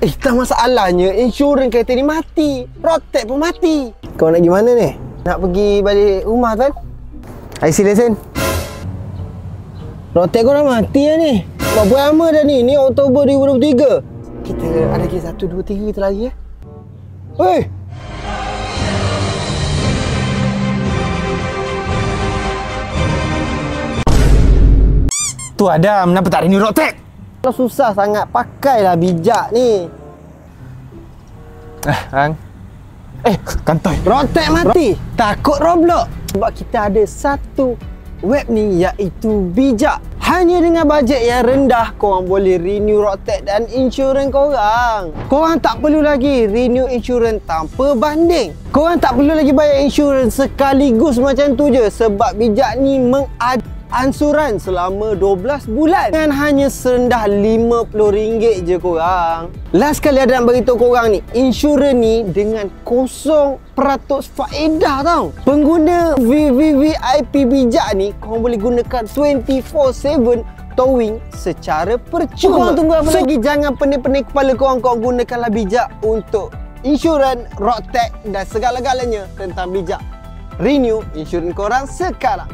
Tak masalahnya insurans kereta ni mati. Rotek pun mati. Kau nak pergi mana ni? Nak pergi balik rumah kan? IC lesen. Rotek kau dah mati lah ni. Berapa lama dah ni? Ni Oktober 2023. Kita ada lagi 1, 2, 3 kita lagi ya. Hei! Tu Adam, kenapa tak renew road tax? Kalau susah sangat, pakailah bijak ni. Hang. Kantoi. Road tax mati. Takut Roblox. Sebab kita ada satu web ni iaitu Bijak. Hanya dengan bajet yang rendah, korang boleh renew road tax dan insurans korang. Korang tak perlu lagi renew insurans tanpa banding. Korang tak perlu lagi bayar insurans sekaligus macam tu je. Sebab Bijak ni ansuran selama 12 bulan dengan hanya serendah RM50 je korang. Last kali ada nak beritahu korang ni, insurans ni dengan 0% faedah tau. Pengguna VVVIP Bijak ni, korang boleh gunakan 24/7 towing secara percuma. Korang tunggu apa lagi? Jangan pening-pening kepala korang. Korang gunakanlah Bijak untuk insurans, road tax dan segala-galanya tentang Bijak. Renew insurans korang sekarang.